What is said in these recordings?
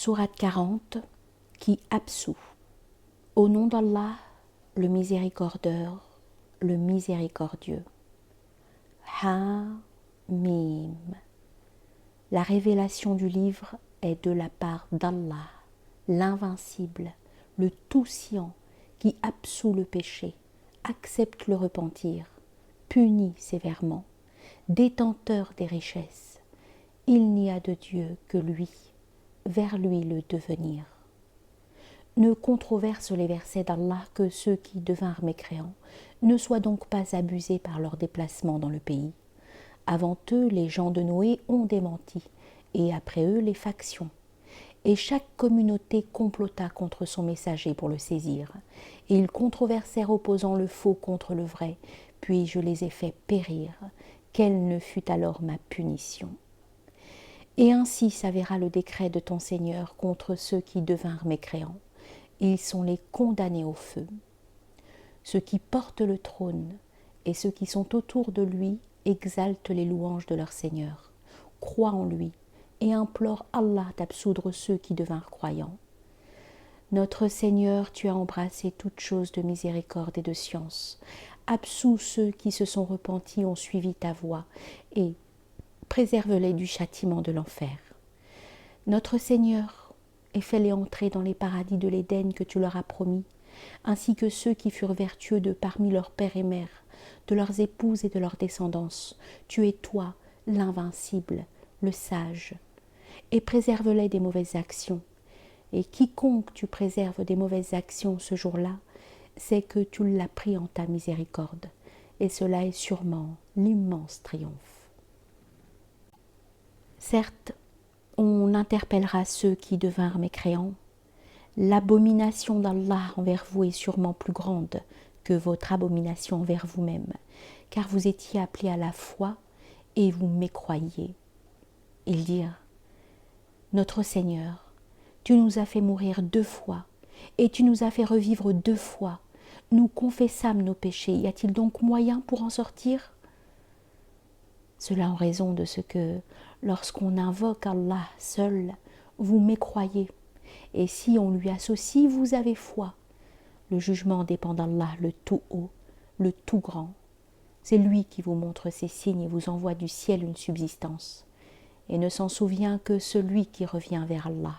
Sourate 40 qui absout. Au nom d'Allah, le miséricordieux, le miséricordieux. Ha-Mim. La révélation du livre est de la part d'Allah, l'invincible, le tout-sciant, qui absout le péché, accepte le repentir, punit sévèrement, détenteur des richesses. Il n'y a de Dieu que lui, vers lui le devenir. Ne controversent les versets d'Allah que ceux qui devinrent mécréants, ne soient donc pas abusés par leur déplacement dans le pays. Avant eux, les gens de Noé ont démenti, et après eux, les factions. Et chaque communauté complota contre son messager pour le saisir. Et ils controversèrent opposant le faux contre le vrai, puis je les ai fait périr. Quelle ne fut alors ma punition? Et ainsi s'avéra le décret de ton Seigneur contre ceux qui devinrent mécréants. Ils sont les condamnés au feu. Ceux qui portent le trône et ceux qui sont autour de lui exaltent les louanges de leur Seigneur, croient en lui et implorent Allah d'absoudre ceux qui devinrent croyants. Notre Seigneur, tu as embrassé toutes choses de miséricorde et de science. Absous ceux qui se sont repentis, ont suivi ta voie, et préserve-les du châtiment de l'enfer. Notre Seigneur, et fais-les entrer dans les paradis de l'Éden que tu leur as promis, ainsi que ceux qui furent vertueux de parmi leurs pères et mères, de leurs épouses et de leur descendance. Tu es toi, l'invincible, le sage, et préserve-les des mauvaises actions. Et quiconque tu préserves des mauvaises actions ce jour-là, c'est que tu l'as pris en ta miséricorde, et cela est sûrement l'immense triomphe. Certes, on interpellera ceux qui devinrent mécréants. L'abomination d'Allah envers vous est sûrement plus grande que votre abomination envers vous-même, car vous étiez appelés à la foi et vous mécroyiez. Ils dirent, notre Seigneur, tu nous as fait mourir 2 fois, et tu nous as fait revivre 2 fois. Nous confessâmes nos péchés. Y a-t-il donc moyen pour en sortir? Cela en raison de ce que, lorsqu'on invoque Allah seul, vous mécroyez, et si on lui associe, vous avez foi. Le jugement dépend d'Allah, le tout haut, le tout grand. C'est lui qui vous montre ses signes et vous envoie du ciel une subsistance, et ne s'en souvient que celui qui revient vers Allah.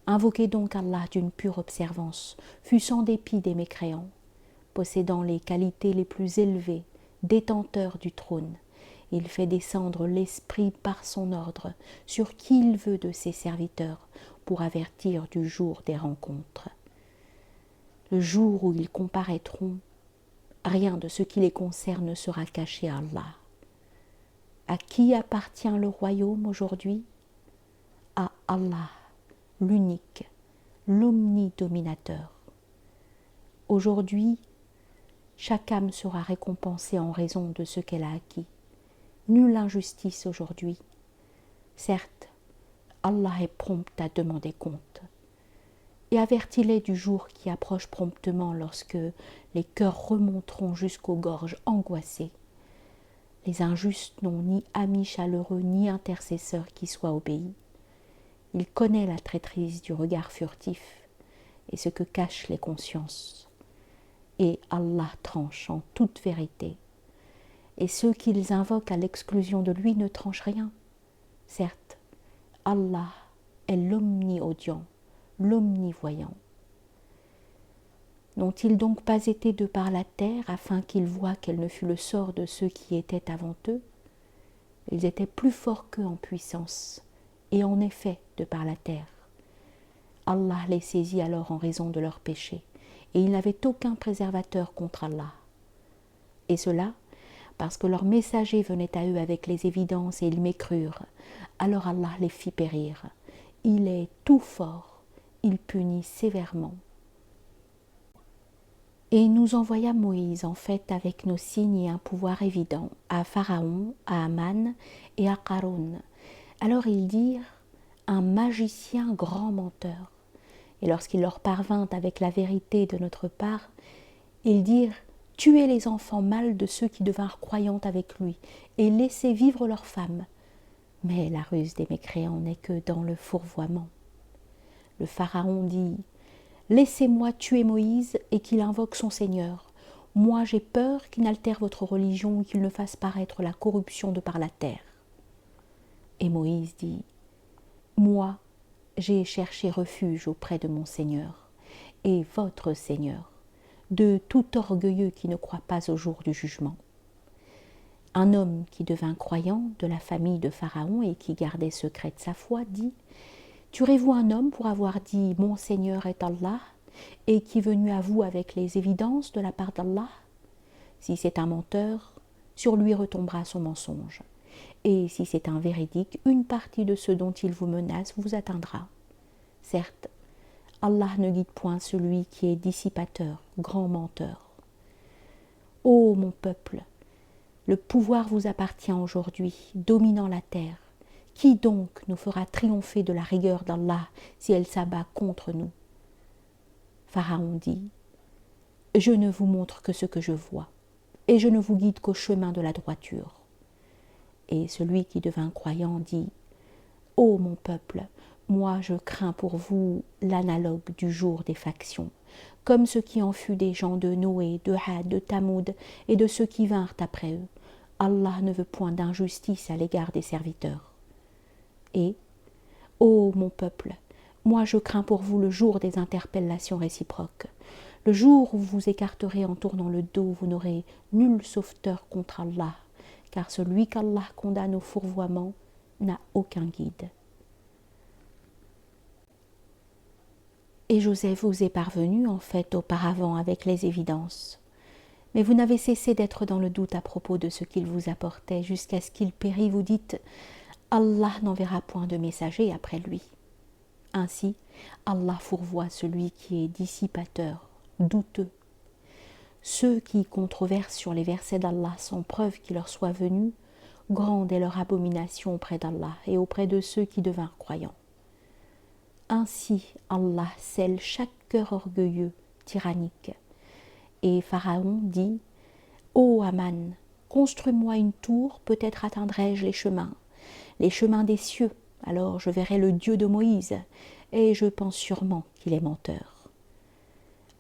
Invoquez donc Allah d'une pure observance, fût sans dépit des mécréants, possédant les qualités les plus élevées, détenteur du trône. Il fait descendre l'Esprit par son ordre sur qui il veut de ses serviteurs pour avertir du jour des rencontres. Le jour où ils comparaîtront, rien de ce qui les concerne ne sera caché à Allah. À qui appartient le royaume aujourd'hui? À Allah, l'unique, l'omnidominateur. Aujourd'hui, chaque âme sera récompensée en raison de ce qu'elle a acquis. Nulle injustice aujourd'hui. Certes, Allah est prompt à demander compte. Et avertis-les du jour qui approche promptement lorsque les cœurs remonteront jusqu'aux gorges angoissées. Les injustes n'ont ni amis chaleureux ni intercesseurs qui soient obéis. Il connaît la traîtrise du regard furtif et ce que cachent les consciences. Et Allah tranche en toute vérité. Et ceux qu'ils invoquent à l'exclusion de lui ne tranchent rien. Certes, Allah est l'omni-audient, l'omnivoyant. N'ont-ils donc pas été de par la terre afin qu'ils voient quel ne fut le sort de ceux qui étaient avant eux? Ils étaient plus forts qu'eux en puissance, et en effet de par la terre. Allah les saisit alors en raison de leurs péchés, et ils n'avaient aucun préservateur contre Allah. Et cela, parce que leur messager venait à eux avec les évidences et ils mécrurent, alors Allah les fit périr. Il est tout fort, il punit sévèrement. Et nous envoya Moïse en fait avec nos signes et un pouvoir évident à Pharaon, à Aman et à Qaroun. Alors ils dirent, un magicien grand menteur. Et lorsqu'il leur parvint avec la vérité de notre part, ils dirent, tuez les enfants mâles de ceux qui devinrent croyants avec lui, et laissez vivre leurs femmes. Mais la ruse des mécréants n'est que dans le fourvoiement. Le pharaon dit « Laissez-moi tuer Moïse et qu'il invoque son Seigneur. Moi j'ai peur qu'il n'altère votre religion et qu'il ne fasse paraître la corruption de par la terre. » Et Moïse dit « Moi, j'ai cherché refuge auprès de mon Seigneur et votre Seigneur, de tout orgueilleux qui ne croit pas au jour du jugement. » Un homme qui devint croyant de la famille de Pharaon et qui gardait secrète sa foi dit « Tuerez-vous un homme pour avoir dit « Mon Seigneur est Allah » et qui est venu à vous avec les évidences de la part d'Allah? Si c'est un menteur, sur lui retombera son mensonge. Et si c'est un véridique, une partie de ce dont il vous menace vous atteindra. Certes, Allah ne guide point celui qui est dissipateur, grand menteur. Ô mon peuple, le pouvoir vous appartient aujourd'hui, dominant la terre. Qui donc nous fera triompher de la rigueur d'Allah si elle s'abat contre nous? Pharaon dit « Je ne vous montre que ce que je vois, et je ne vous guide qu'au chemin de la droiture. » Et celui qui devint croyant dit « Ô mon peuple, moi je crains pour vous l'analogue du jour des factions, comme ce qui en fut des gens de Noé, de Had, de Tamoud et de ceux qui vinrent après eux. Allah ne veut point d'injustice à l'égard des serviteurs. Et, ô mon peuple, moi je crains pour vous le jour des interpellations réciproques, le jour où vous écarterez en tournant le dos, vous n'aurez nul sauveteur contre Allah, car celui qu'Allah condamne au fourvoiement n'a aucun guide. Et Joseph vous est parvenu en fait auparavant avec les évidences. Mais vous n'avez cessé d'être dans le doute à propos de ce qu'il vous apportait, jusqu'à ce qu'il périt, vous dites « Allah n'enverra point de messager après lui ». Ainsi, Allah fourvoie celui qui est dissipateur, douteux. Ceux qui controversent sur les versets d'Allah sans preuve qu'il leur soit venu, grande est leur abomination auprès d'Allah et auprès de ceux qui devinrent croyants. Ainsi, Allah scelle chaque cœur orgueilleux, tyrannique. Et Pharaon dit « Ô Aman, construis-moi une tour, peut-être atteindrai-je les chemins des cieux, alors je verrai le Dieu de Moïse, et je pense sûrement qu'il est menteur. »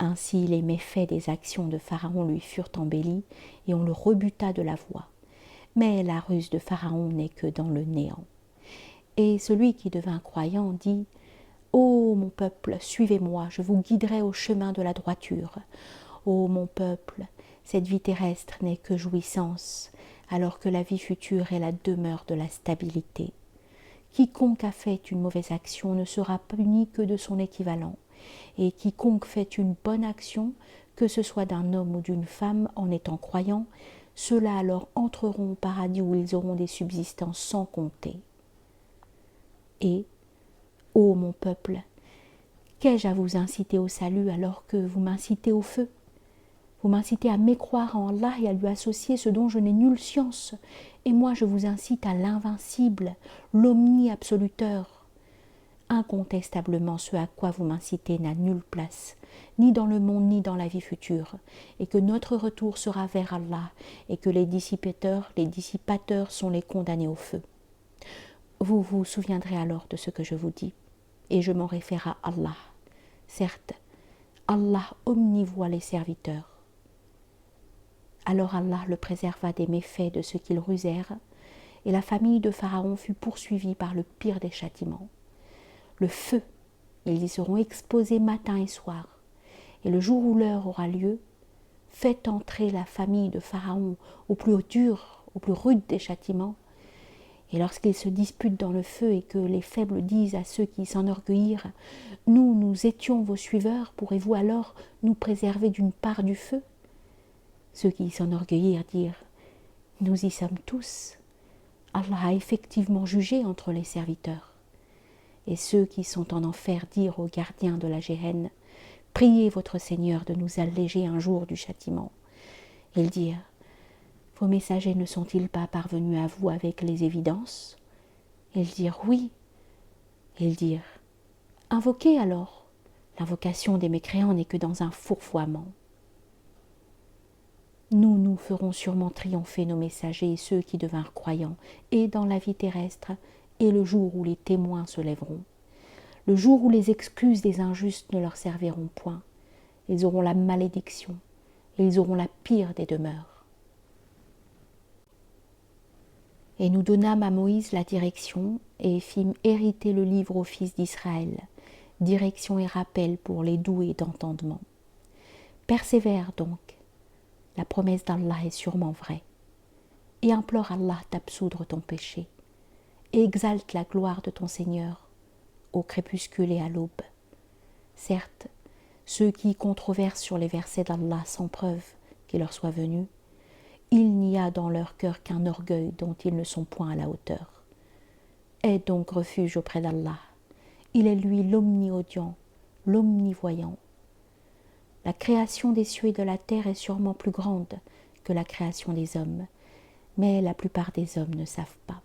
Ainsi les méfaits des actions de Pharaon lui furent embellis, et on le rebuta de la voie. Mais la ruse de Pharaon n'est que dans le néant. Et celui qui devint croyant dit « Ô mon peuple, suivez-moi, je vous guiderai au chemin de la droiture. Ô mon peuple, cette vie terrestre n'est que jouissance, alors que la vie future est la demeure de la stabilité. Quiconque a fait une mauvaise action ne sera puni que de son équivalent, et quiconque fait une bonne action, que ce soit d'un homme ou d'une femme en étant croyant, ceux-là alors entreront au paradis où ils auront des subsistances sans compter. Et, ô mon peuple, qu'ai-je à vous inciter au salut alors que vous m'incitez au feu? Vous m'incitez à mécroire en Allah et à lui associer ce dont je n'ai nulle science, et moi je vous incite à l'invincible, l'omni-absoluteur. Incontestablement, ce à quoi vous m'incitez n'a nulle place, ni dans le monde ni dans la vie future, et que notre retour sera vers Allah, et que les dissipateurs sont les condamnés au feu. Vous vous souviendrez alors de ce que je vous dis, et je m'en réfère à Allah. Certes, Allah omnivoit les serviteurs. Alors Allah le préserva des méfaits de ceux qu'ils rusèrent, et la famille de Pharaon fut poursuivie par le pire des châtiments. Le feu, ils y seront exposés matin et soir, et le jour où l'heure aura lieu, faites entrer la famille de Pharaon au plus dur, au plus rude des châtiments, et lorsqu'ils se disputent dans le feu et que les faibles disent à ceux qui s'enorgueillirent « Nous étions vos suiveurs, pourrez-vous alors nous préserver d'une part du feu ?» Ceux qui s'enorgueillirent dirent « Nous y sommes tous. Allah a effectivement jugé entre les serviteurs. » Et ceux qui sont en enfer dirent aux gardiens de la Géhenne « Priez votre Seigneur de nous alléger un jour du châtiment. » Ils dirent « Vos messagers ne sont-ils pas parvenus à vous avec les évidences ?» Ils dirent « Oui. » Ils dirent « Invoquez alors. L'invocation des mécréants n'est que dans un fourvoiement. » Nous ferons sûrement triompher nos messagers et ceux qui devinrent croyants, et dans la vie terrestre, et le jour où les témoins se lèveront. Le jour où les excuses des injustes ne leur serviront point, ils auront la malédiction et ils auront la pire des demeures. Et nous donnâmes à Moïse la direction et fîmes hériter le livre aux fils d'Israël, direction et rappel pour les doués d'entendement. Persévère donc, la promesse d'Allah est sûrement vraie, et implore Allah d'absoudre ton péché, et exalte la gloire de ton Seigneur au crépuscule et à l'aube. Certes, ceux qui controversent sur les versets d'Allah sans preuve qui leur soit venue, il n'y a dans leur cœur qu'un orgueil dont ils ne sont point à la hauteur. Aie donc refuge auprès d'Allah. Il est lui l'omni-audient, l'omnivoyant. La création des cieux et de la terre est sûrement plus grande que la création des hommes, mais la plupart des hommes ne savent pas.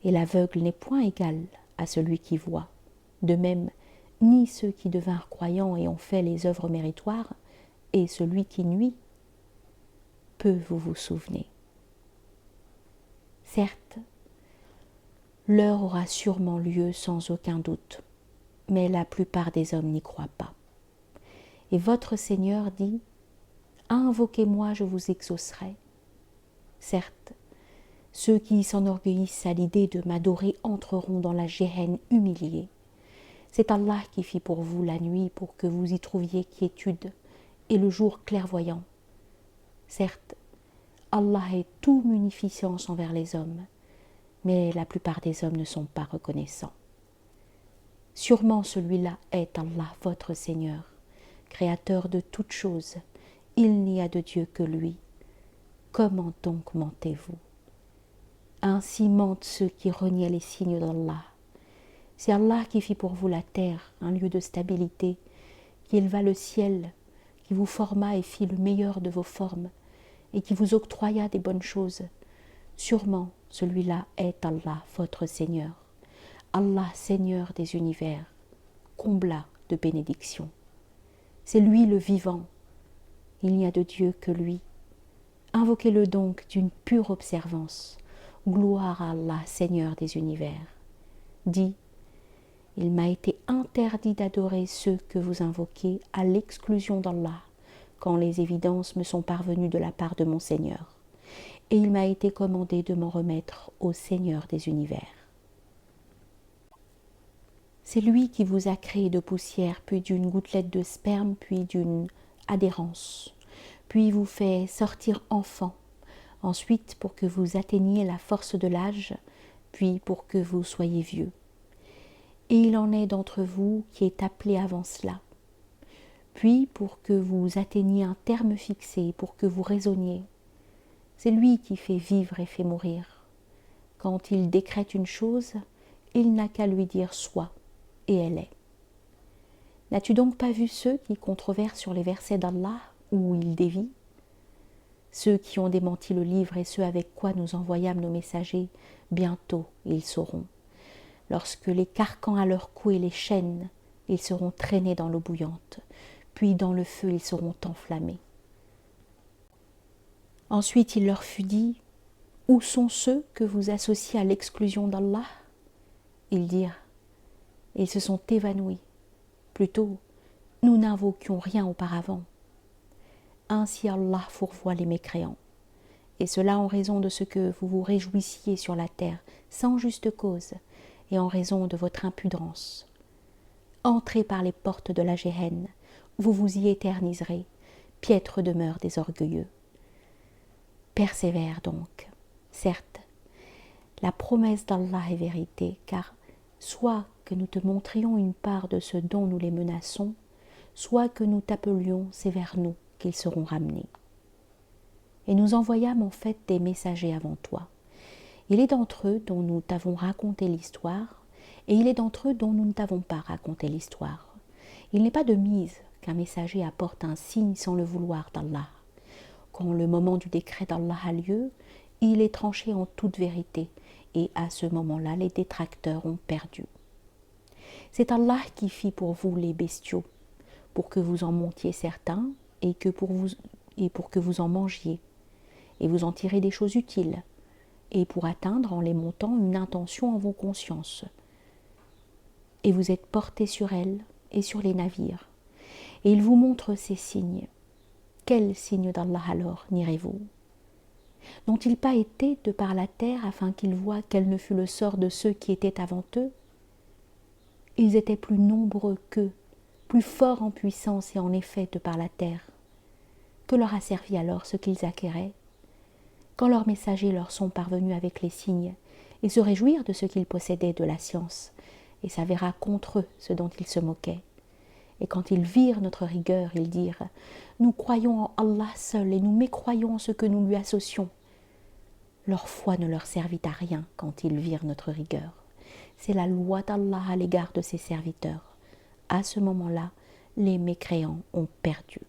Et l'aveugle n'est point égal à celui qui voit. De même, ni ceux qui devinrent croyants et ont fait les œuvres méritoires, et celui qui nuit, peu vous vous souvenez. Certes, l'heure aura sûrement lieu sans aucun doute, mais la plupart des hommes n'y croient pas. Et votre Seigneur dit, « Invoquez-moi, je vous exaucerai. » Certes, ceux qui s'enorgueillissent à l'idée de m'adorer entreront dans la géhenne humiliée. C'est Allah qui fit pour vous la nuit pour que vous y trouviez quiétude et le jour clairvoyant. Certes, Allah est tout munificence envers les hommes, mais la plupart des hommes ne sont pas reconnaissants. Sûrement celui-là est Allah, votre Seigneur, créateur de toutes choses. Il n'y a de Dieu que lui. Comment donc mentez-vous? Ainsi mentent ceux qui reniaient les signes d'Allah. C'est Allah qui fit pour vous la terre, un lieu de stabilité, qui éleva le ciel, qui vous forma et fit le meilleur de vos formes, et qui vous octroya des bonnes choses. Sûrement, celui-là est Allah, votre Seigneur. Allah, Seigneur des univers, combla de bénédictions. C'est lui le vivant. Il n'y a de Dieu que lui. Invoquez-le donc d'une pure observance. Gloire à Allah, Seigneur des univers. Dis, il m'a été interdit d'adorer ceux que vous invoquez à l'exclusion d'Allah, quand les évidences me sont parvenues de la part de mon Seigneur. Et il m'a été commandé de m'en remettre au Seigneur des univers. C'est lui qui vous a créé de poussière, puis d'une gouttelette de sperme, puis d'une adhérence, puis vous fait sortir enfant, ensuite pour que vous atteigniez la force de l'âge, puis pour que vous soyez vieux. Et il en est d'entre vous qui est appelé avant cela, puis pour que vous atteigniez un terme fixé, pour que vous raisonniez. C'est lui qui fait vivre et fait mourir. Quand il décrète une chose, il n'a qu'à lui dire « soit », et elle est. N'as-tu donc pas vu ceux qui controversent sur les versets d'Allah, où ils dévient? Ceux qui ont démenti le livre et ceux avec quoi nous envoyâmes nos messagers, bientôt ils sauront. Lorsque les carcans à leur cou et les chaînes, ils seront traînés dans l'eau bouillante, puis dans le feu ils seront enflammés. Ensuite il leur fut dit, « Où sont ceux que vous associez à l'exclusion d'Allah ?» Ils dirent, « Ils se sont évanouis. Plutôt, nous n'invoquions rien auparavant. » Ainsi Allah fourvoie les mécréants, et cela en raison de ce que vous vous réjouissiez sur la terre sans juste cause, et en raison de votre impudence. Entrez par les portes de la géhenne, vous vous y éterniserez, piètre demeure des orgueilleux. Persévère donc. Certes, la promesse d'Allah est vérité, car soit que nous te montrions une part de ce dont nous les menaçons, soit que nous t'appelions, c'est vers nous qu'ils seront ramenés. Et nous envoyâmes en fait des messagers avant toi. Il est d'entre eux dont nous t'avons raconté l'histoire, et il est d'entre eux dont nous ne t'avons pas raconté l'histoire. Il n'est pas de mise qu'un messager apporte un signe sans le vouloir d'Allah. Quand le moment du décret d'Allah a lieu, il est tranché en toute vérité, et à ce moment-là, les détracteurs ont perdu. C'est Allah qui fit pour vous les bestiaux, pour que vous en montiez certains, et pour que vous en mangiez, et vous en tirez des choses utiles, et pour atteindre en les montant une intention en vos consciences. et vous êtes portés sur elle et sur les navires. Et il vous montre ces signes. Quels signes d'Allah alors nierez-vous? N'ont-ils pas été de par la terre afin qu'ils voient quel ne fut le sort de ceux qui étaient avant eux? Ils étaient plus nombreux qu'eux, plus forts en puissance et en effet de par la terre. Que leur a servi alors ce qu'ils acquéraient? Quand leurs messagers leur sont parvenus avec les signes, et se réjouir de ce qu'ils possédaient de la science, et s'avéra contre eux ce dont ils se moquaient. Et quand ils virent notre rigueur, ils dirent « Nous croyons en Allah seul et nous mécroyons en ce que nous lui associons. » Leur foi ne leur servit à rien quand ils virent notre rigueur. C'est la loi d'Allah à l'égard de ses serviteurs. À ce moment-là, les mécréants ont perdu.